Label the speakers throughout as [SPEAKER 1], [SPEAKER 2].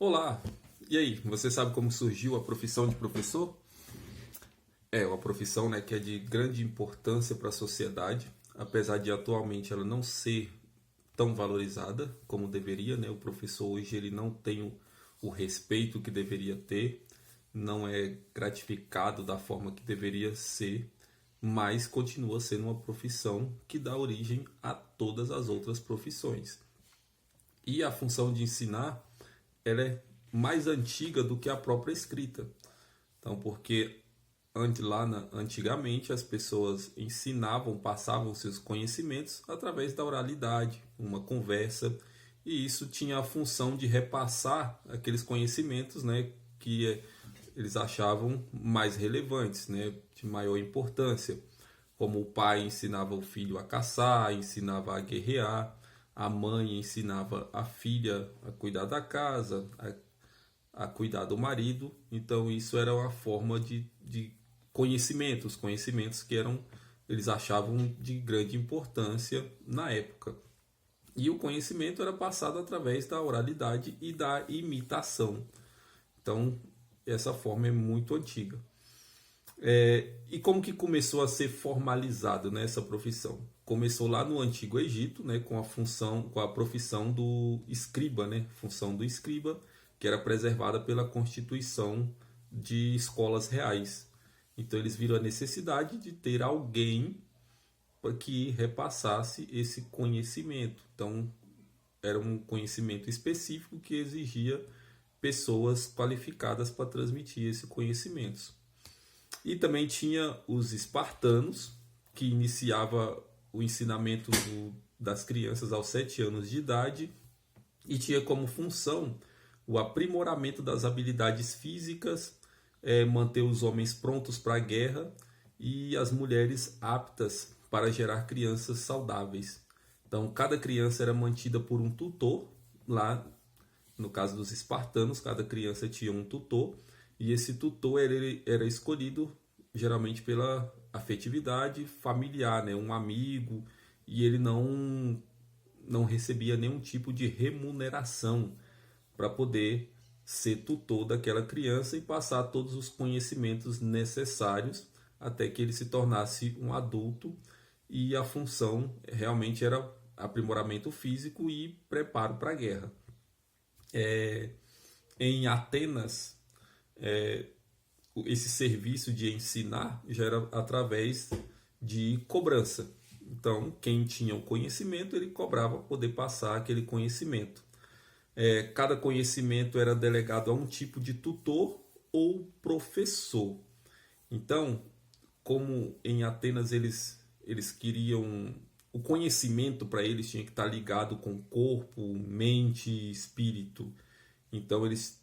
[SPEAKER 1] Olá! E aí, você sabe como surgiu a profissão de professor? É uma profissão, né, que é de grande importância para a sociedade, apesar de atualmente ela não ser tão valorizada como deveria, né? O professor hoje ele não tem o respeito que deveria ter, não é gratificado da forma que deveria ser, mas continua sendo uma profissão que dá origem a todas as outras profissões. E a função de ensinar, ela é mais antiga do que a própria escrita. Então, porque antigamente as pessoas ensinavam, passavam seus conhecimentos através da oralidade, uma conversa, e isso tinha a função de repassar aqueles conhecimentos, né, que eles achavam mais relevantes, né, de maior importância. Como o pai ensinava o filho a caçar, ensinava a guerrear, a mãe ensinava a filha a cuidar da casa, a cuidar do marido. Então isso era uma forma de conhecimentos, conhecimentos que eram eles achavam de grande importância na época. E o conhecimento era passado através da oralidade e da imitação. Então essa forma é muito antiga. E como que começou a ser formalizado nessa profissão? Começou lá no Antigo Egito, né, com a profissão do escriba, né, função do escriba, que era preservada pela constituição de escolas reais. Então eles viram a necessidade de ter alguém que repassasse esse conhecimento. Então era um conhecimento específico que exigia pessoas qualificadas para transmitir esse conhecimento. E também tinha os espartanos, que iniciava o ensinamento das crianças aos 7 anos de idade e tinha como função o aprimoramento das habilidades físicas, manter os homens prontos para a guerra e as mulheres aptas para gerar crianças saudáveis. Então, cada criança era mantida por um tutor. Lá, no caso dos espartanos, cada criança tinha um tutor e esse tutor era escolhido geralmente pela afetividade familiar, né? Um amigo, e ele não recebia nenhum tipo de remuneração para poder ser tutor daquela criança e passar todos os conhecimentos necessários até que ele se tornasse um adulto, e a função realmente era aprimoramento físico e preparo para a guerra. Em Atenas, esse serviço de ensinar já era através de cobrança. Então, quem tinha o conhecimento, ele cobrava para poder passar aquele conhecimento. Cada conhecimento era delegado a um tipo de tutor ou professor. Então, como em Atenas eles queriam. O conhecimento para eles tinha que estar ligado com corpo, mente e espírito. Então, eles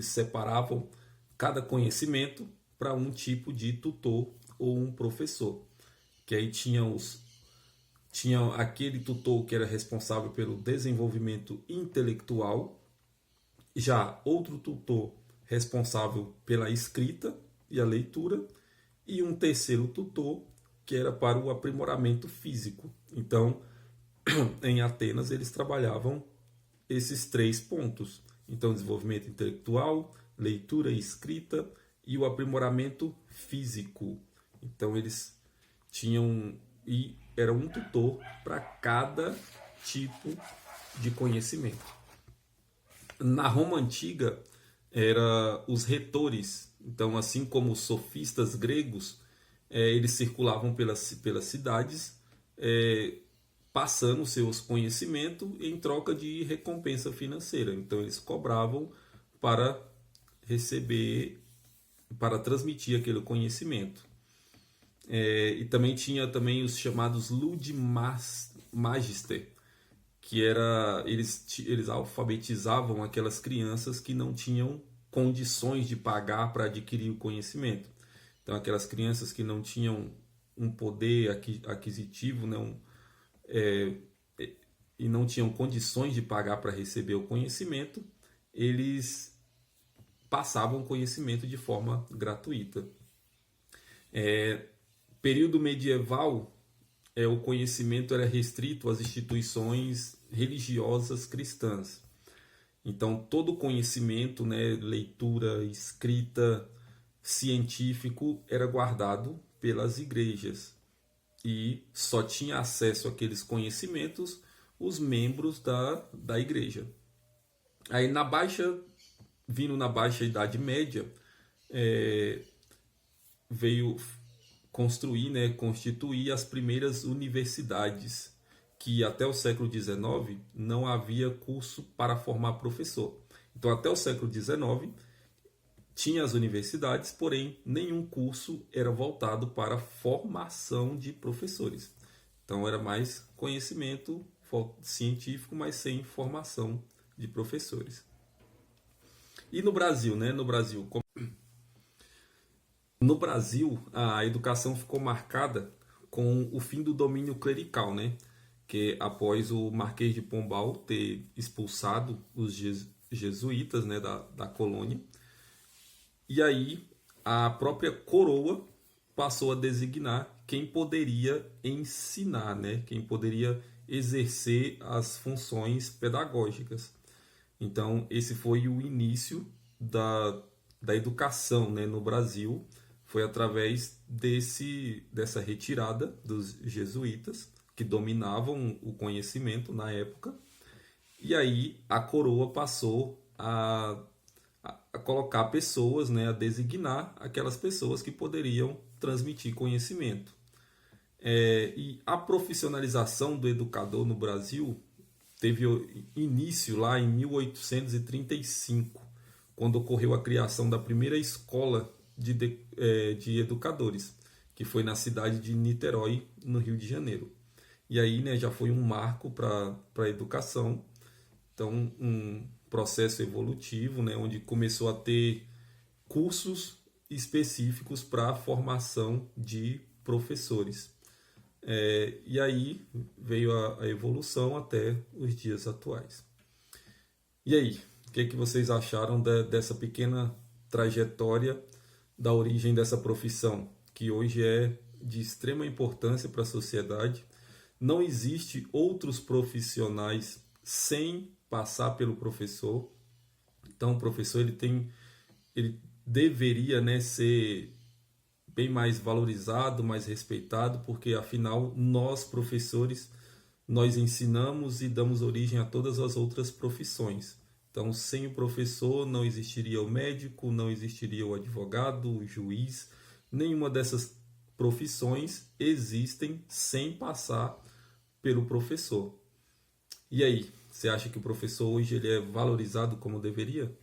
[SPEAKER 1] separavam cada conhecimento para um tipo de tutor ou um professor. Que aí tinha aquele tutor que era responsável pelo desenvolvimento intelectual, já outro tutor responsável pela escrita e a leitura, e um terceiro tutor que era para o aprimoramento físico. Então, em Atenas, eles trabalhavam esses 3 pontos. Então, desenvolvimento intelectual, leitura e escrita e o aprimoramento físico. Então, eles tinham e era um tutor para cada tipo de conhecimento. Na Roma antiga, era os retores. Então, assim como os sofistas gregos, eles circulavam pelas cidades, passando seus conhecimentos em troca de recompensa financeira. Então, eles cobravam para receber, para transmitir aquele conhecimento. E também tinha também os chamados Magister, que eles alfabetizavam aquelas crianças que não tinham condições de pagar para adquirir o conhecimento. Então, aquelas crianças que não tinham um poder aquisitivo, e não tinham condições de pagar para receber o conhecimento, eles passavam o conhecimento de forma gratuita. Período medieval, o conhecimento era restrito às instituições religiosas cristãs. Então, todo conhecimento, né, leitura, escrita, científico, era guardado pelas igrejas. E só tinha acesso àqueles conhecimentos os membros da igreja. Aí, vindo na Baixa Idade Média, veio construir, né, constituir as primeiras universidades, que até o século XIX não havia curso para formar professor. Então, até o século XIX, tinha as universidades, porém, nenhum curso era voltado para a formação de professores. Então, era mais conhecimento científico, mas sem formação de professores. E no Brasil, né? No Brasil, a educação ficou marcada com o fim do domínio clerical, né? Que após o Marquês de Pombal ter expulsado os jesuítas, né, da colônia, e aí a própria coroa passou a designar quem poderia ensinar, né? Quem poderia exercer as funções pedagógicas. Então, esse foi o início da educação, né, no Brasil. Foi através dessa retirada dos jesuítas, que dominavam o conhecimento na época. E aí a coroa passou a colocar pessoas, né, a designar aquelas pessoas que poderiam transmitir conhecimento. E a profissionalização do educador no Brasil teve início lá em 1835, quando ocorreu a criação da primeira escola de educadores, que foi na cidade de Niterói, no Rio de Janeiro. E aí, né, já foi um marco para a educação. Então, um processo evolutivo, né, onde começou a ter cursos específicos para a formação de professores. E aí veio a evolução até os dias atuais. E aí, o que vocês acharam dessa pequena trajetória da origem dessa profissão, que hoje é de extrema importância para a sociedade? Não existe outros profissionais sem passar pelo professor. Então, o professor ele deveria, né, ser bem mais valorizado, mais respeitado, porque afinal nós professores nós ensinamos e damos origem a todas as outras profissões. Então, sem o professor não existiria o médico, não existiria o advogado, o juiz. Nenhuma dessas profissões existem sem passar pelo professor. E aí, você acha que o professor hoje ele é valorizado como deveria?